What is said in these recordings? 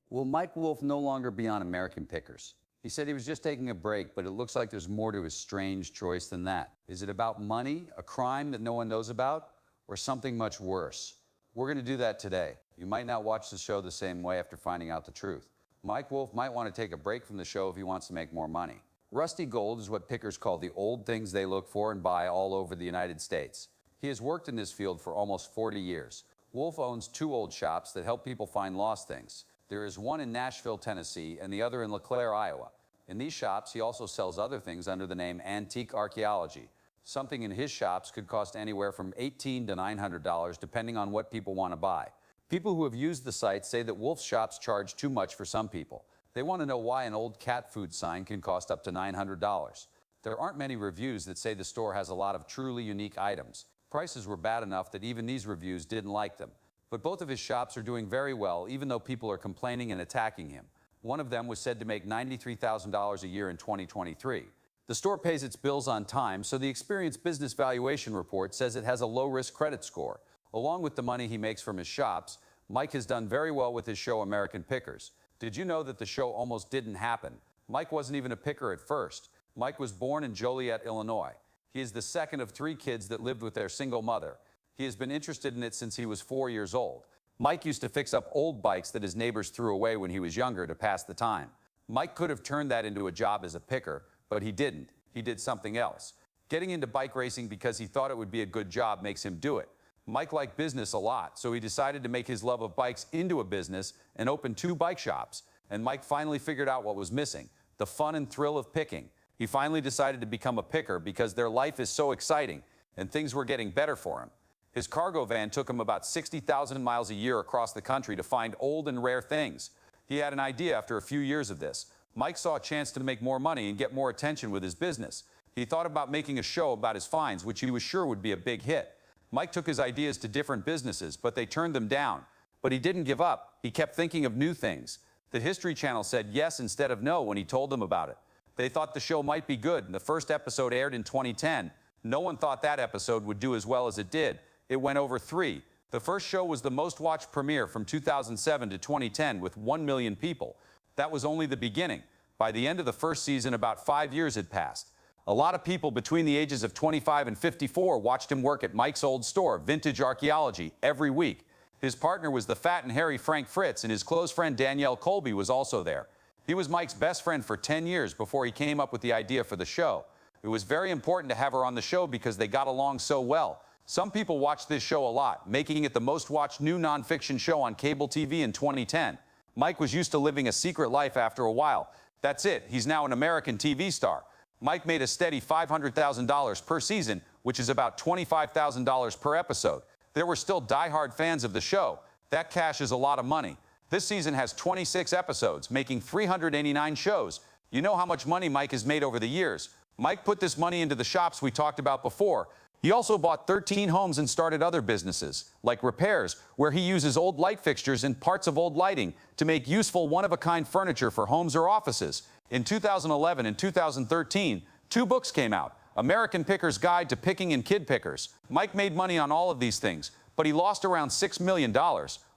Will Mike Wolfe no longer be on American Pickers? He said he was just taking a break, but it looks like there's more to his strange choice than that. Is it about money, a crime that no one knows about, or something much worse? We're going to do that today. You might not watch the show the same way after finding out the truth. Mike Wolfe might want to take a break from the show if he wants to make more money. Rusty gold is what pickers call the old things they look for and buy all over the United States. He has worked in this field for almost 40 years. Wolfe owns 2 old shops that help people find lost things. There is one in Nashville, Tennessee, and the other in LeClaire, Iowa. In these shops, he also sells other things under the name Antique Archaeology. Something in his shops could cost anywhere from $18 to $900, depending on what people want to buy. People who have used the site say that Wolfe's shops charge too much for some people. They want to know why an old cat food sign can cost up to $900. There aren't many reviews that say the store has a lot of truly unique items. Prices were bad enough that even these reviews didn't like them. But both of his shops are doing very well, even though people are complaining and attacking him. One of them was said to make $93,000 a year in 2023. The store pays its bills on time, so the Experience Business Valuation Report says it has a low-risk credit score. Along with the money he makes from his shops, Mike has done very well with his show American Pickers. Did you know that the show almost didn't happen? Mike wasn't even a picker at first. Mike was born in Joliet, Illinois. He is the second of 3 kids that lived with their single mother. He has been interested in it since he was 4 years old. Mike used to fix up old bikes that his neighbors threw away when he was younger to pass the time. Mike could have turned that into a job as a picker, but he didn't. He did something else. Getting into bike racing because he thought it would be a good job makes him do it. Mike liked business a lot, so he decided to make his love of bikes into a business and open 2 bike shops. And Mike finally figured out what was missing: the fun and thrill of picking. He finally decided to become a picker because their life is so exciting and things were getting better for him. His cargo van took him about 60,000 miles a year across the country to find old and rare things. He had an idea after a few years of this. Mike saw a chance to make more money and get more attention with his business. He thought about making a show about his finds, which he was sure would be a big hit. Mike took his ideas to different businesses, but they turned them down. But he didn't give up. He kept thinking of new things. The History Channel said yes instead of no when he told them about it. They thought the show might be good, and the first episode aired in 2010. No one thought that episode would do as well as it did. It went over 3. The first show was the most watched premiere from 2007 to 2010 with 1 million people. That was only the beginning. By the end of the first season, about 5 years had passed. A lot of people between the ages of 25 and 54 watched him work at Mike's old store, Vintage Archaeology, every week. His partner was the fat and hairy Frank Fritz, and his close friend Danielle Colby was also there. He was Mike's best friend for 10 years before he came up with the idea for the show. It was very important to have her on the show because they got along so well. Some people watched this show a lot, making it the most watched new nonfiction show on cable TV in 2010. Mike was used to living a secret life after a while. That's it. He's now an American TV star. Mike made a steady $500,000 per season, which is about $25,000 per episode. There were still die-hard fans of the show. That cash is a lot of money. This season has 26 episodes, making 389 shows. You know how much money Mike has made over the years. Mike put this money into the shops we talked about before. He also bought 13 homes and started other businesses, like repairs, where he uses old light fixtures and parts of old lighting to make useful one-of-a-kind furniture for homes or offices. In 2011 and 2013, 2 books came out: American Picker's Guide to Picking and Kid Pickers. Mike made money on all of these things, but he lost around $6 million.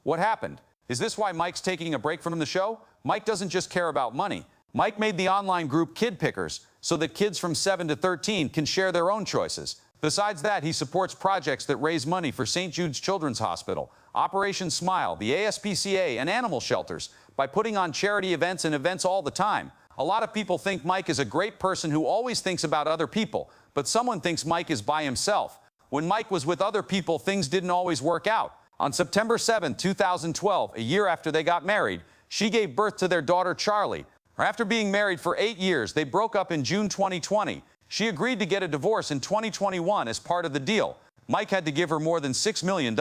What happened? Is this why Mike's taking a break from the show? Mike doesn't just care about money. Mike made the online group Kid Pickers so that kids from 7 to 13 can share their own choices. Besides that, he supports projects that raise money for St. Jude's Children's Hospital, Operation Smile, the ASPCA, and animal shelters by putting on charity events and events all the time. A lot of people think Mike is a great person who always thinks about other people, but someone thinks Mike is by himself. When Mike was with other people, things didn't always work out. On September 7, 2012, a year after they got married, she gave birth to their daughter, Charlie. After being married for 8 years, they broke up in June 2020. She agreed to get a divorce in 2021 as part of the deal. Mike had to give her more than $6 million.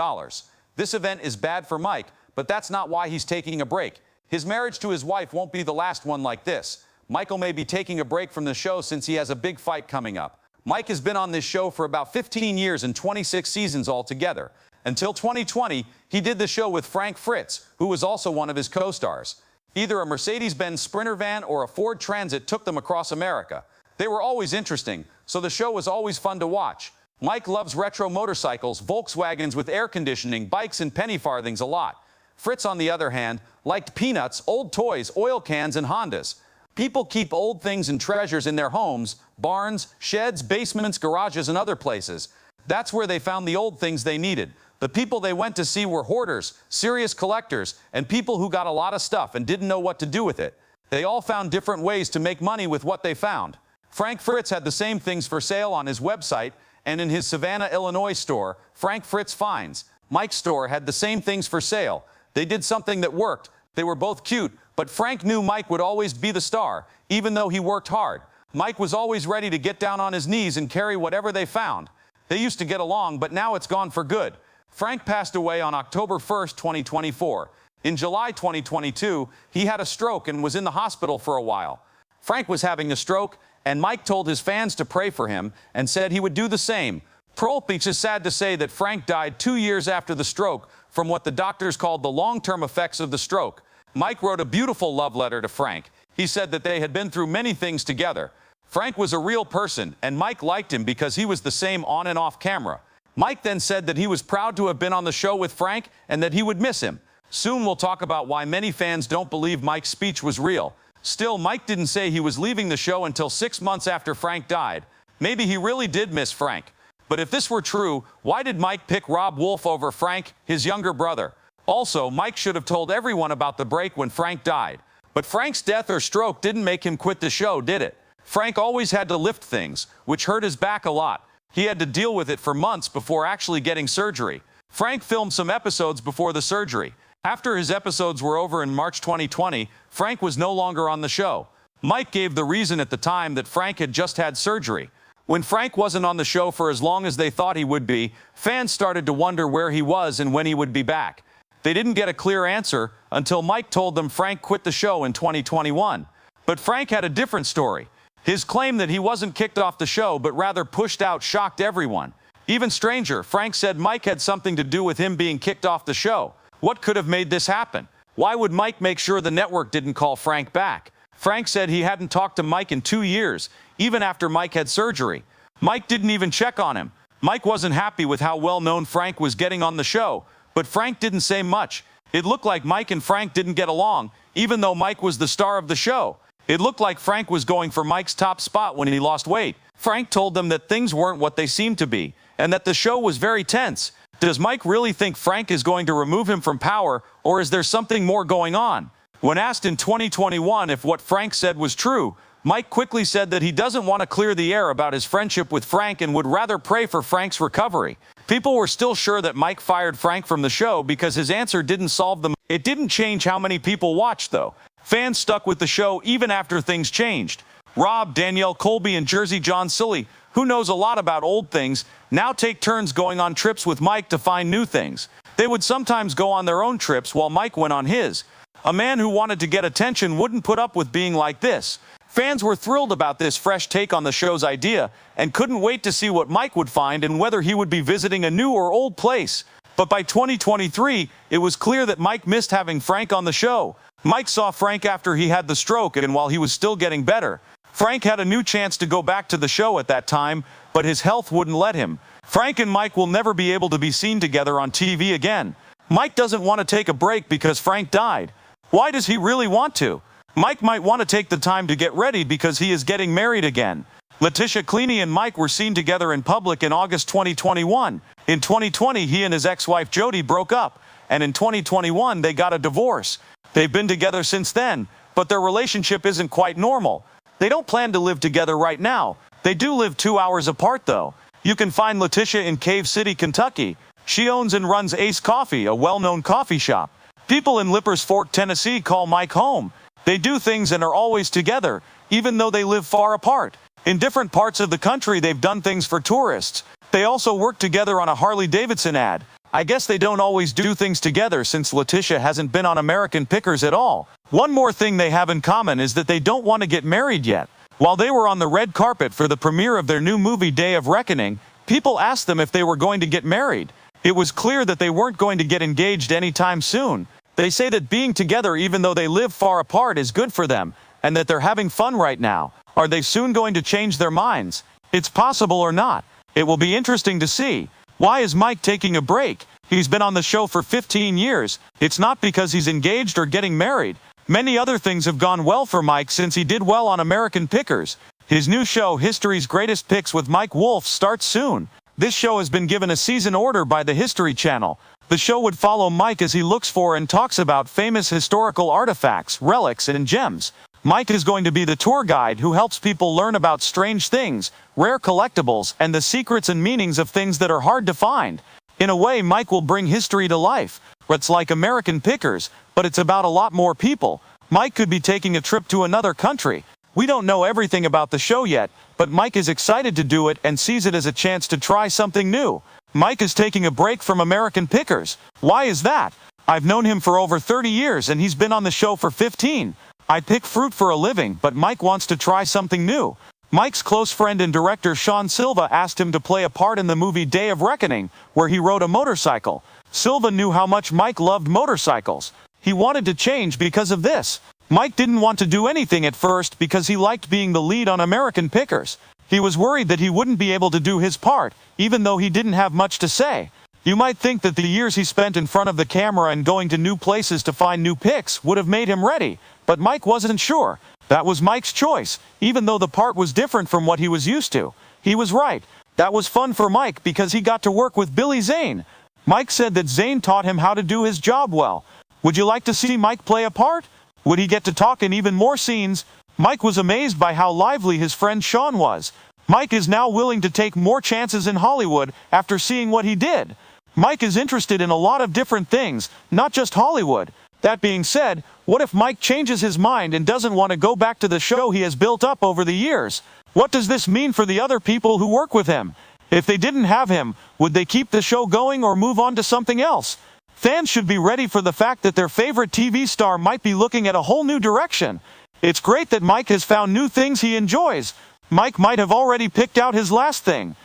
This event is bad for Mike, but that's not why he's taking a break. His marriage to his wife won't be the last one like this. Michael may be taking a break from the show since he has a big fight coming up. Mike has been on this show for about 15 years and 26 seasons altogether. Until 2020, he did the show with Frank Fritz, who was also one of his co-stars. Either a Mercedes-Benz Sprinter van or a Ford Transit took them across America. They were always interesting, so the show was always fun to watch. Mike loves retro motorcycles, Volkswagens with air conditioning, bikes, and penny farthings a lot. Fritz, on the other hand, liked peanuts, old toys, oil cans, and Hondas. People keep old things and treasures in their homes, barns, sheds, basements, garages, and other places. That's where they found the old things they needed. The people they went to see were hoarders, serious collectors, and people who got a lot of stuff and didn't know what to do with it. They all found different ways to make money with what they found. Frank Fritz had the same things for sale on his website and in his Savannah, Illinois store, Frank Fritz Finds. Mike's store had the same things for sale. They did something that worked. They were both cute, but Frank knew Mike would always be the star, even though he worked hard. Mike was always ready to get down on his knees and carry whatever they found. They used to get along, but now it's gone for good. Frank passed away on October 1st, 2024. In July 2022, he had a stroke and was in the hospital for a while. Frank was having a stroke, and Mike told his fans to pray for him and said he would do the same. Prolpich is sad to say that Frank died 2 years after the stroke from what the doctors called the long-term effects of the stroke. Mike wrote a beautiful love letter to Frank. He said that they had been through many things together. Frank was a real person, and Mike liked him because he was the same on and off camera. Mike then said that he was proud to have been on the show with Frank and that he would miss him. Soon we'll talk about why many fans don't believe Mike's speech was real. Still, Mike didn't say he was leaving the show until 6 months after Frank died. Maybe he really did miss Frank. But if this were true, why did Mike pick Rob Wolfe over Frank, his younger brother? Also, Mike should have told everyone about the break when Frank died. But Frank's death or stroke didn't make him quit the show, did it? Frank always had to lift things, which hurt his back a lot. He had to deal with it for months before actually getting surgery. Frank filmed some episodes before the surgery. After his episodes were over in March 2020, Frank was no longer on the show. Mike gave the reason at the time that Frank had just had surgery. When Frank wasn't on the show for as long as they thought he would be, fans started to wonder where he was and when he would be back. They didn't get a clear answer until Mike told them Frank quit the show in 2021. But Frank had a different story. His claim that he wasn't kicked off the show but rather pushed out shocked everyone. Even stranger, Frank said Mike had something to do with him being kicked off the show. What could have made this happen? Why would Mike make sure the network didn't call Frank back? Frank said he hadn't talked to Mike in 2 years, even after Mike had surgery. Mike didn't even check on him. Mike wasn't happy with how well-known Frank was getting on the show, but Frank didn't say much. It looked like Mike and Frank didn't get along, even though Mike was the star of the show. It looked like Frank was going for Mike's top spot when he lost weight. Frank told them that things weren't what they seemed to be, and that the show was very tense. Does Mike really think Frank is going to remove him from power, or is there something more going on? When asked in 2021 if what Frank said was true, Mike quickly said that he doesn't want to clear the air about his friendship with Frank and would rather pray for Frank's recovery. People were still sure that Mike fired Frank from the show because his answer didn't solve them. It didn't change how many people watched, though. Fans stuck with the show even after things changed. Rob, Danielle Colby, and Jersey John Silly, who knows a lot about old things, now take turns going on trips with Mike to find new things. They would sometimes go on their own trips while Mike went on his. A man who wanted to get attention wouldn't put up with being like this. Fans were thrilled about this fresh take on the show's idea and couldn't wait to see what Mike would find and whether he would be visiting a new or old place. But by 2023, it was clear that Mike missed having Frank on the show. Mike saw Frank after he had the stroke and while he was still getting better. Frank had a new chance to go back to the show at that time, but his health wouldn't let him. Frank and Mike will never be able to be seen together on TV again. Mike doesn't want to take a break because Frank died. Why does he really want to? Mike might want to take the time to get ready because he is getting married again. Letitia Cleaney and Mike were seen together in public in August 2021. In 2020, he and his ex-wife Jody broke up, and in 2021, they got a divorce. They've been together since then, but their relationship isn't quite normal. They don't plan to live together right now. They do live 2 hours apart, though. You can find Letitia in Cave City, Kentucky. She owns and runs Ace Coffee, a well-known coffee shop. People in Lippers Fork, Tennessee call Mike home. They do things and are always together, even though they live far apart. In different parts of the country, they've done things for tourists. They also work together on a Harley-Davidson ad. I guess they don't always do things together since Letitia hasn't been on American Pickers at all. One more thing they have in common is that they don't want to get married yet. While they were on the red carpet for the premiere of their new movie Day of Reckoning, people asked them if they were going to get married. It was clear that they weren't going to get engaged anytime soon. They say that being together even though they live far apart is good for them, and that they're having fun right now. Are they soon going to change their minds? It's possible or not. It will be interesting to see. Why is Mike taking a break? He's been on the show for 15 years. It's not because he's engaged or getting married. Many other things have gone well for Mike since he did well on American Pickers. His new show, History's Greatest Picks with Mike Wolfe, starts soon. This show has been given a season order by the History Channel. The show would follow Mike as he looks for and talks about famous historical artifacts, relics, and gems. Mike is going to be the tour guide who helps people learn about strange things, rare collectibles, and the secrets and meanings of things that are hard to find. In a way, Mike will bring history to life. It's like American Pickers, but it's about a lot more people. Mike could be taking a trip to another country. We don't know everything about the show yet, but Mike is excited to do it and sees it as a chance to try something new. Mike is taking a break from American Pickers. Why is that? I've known him for over 30 years and he's been on the show for 15. I pick fruit for a living, but Mike wants to try something new. Mike's close friend and director Sean Silva asked him to play a part in the movie Day of Reckoning, where he rode a motorcycle. Silva knew how much Mike loved motorcycles. He wanted to change because of this. Mike didn't want to do anything at first because he liked being the lead on American Pickers. He was worried that he wouldn't be able to do his part, even though he didn't have much to say. You might think that the years he spent in front of the camera and going to new places to find new picks would have made him ready, but Mike wasn't sure. That was Mike's choice, even though the part was different from what he was used to. He was right. That was fun for Mike because he got to work with Billy Zane. Mike said that Zane taught him how to do his job well. Would you like to see Mike play a part? Would he get to talk in even more scenes? Mike was amazed by how lively his friend Sean was. Mike is now willing to take more chances in Hollywood after seeing what he did. Mike is interested in a lot of different things, not just Hollywood. That being said, what if Mike changes his mind and doesn't want to go back to the show he has built up over the years? What does this mean for the other people who work with him? If they didn't have him, would they keep the show going or move on to something else? Fans should be ready for the fact that their favorite TV star might be looking at a whole new direction. It's great that Mike has found new things he enjoys. Mike might have already picked out his last thing.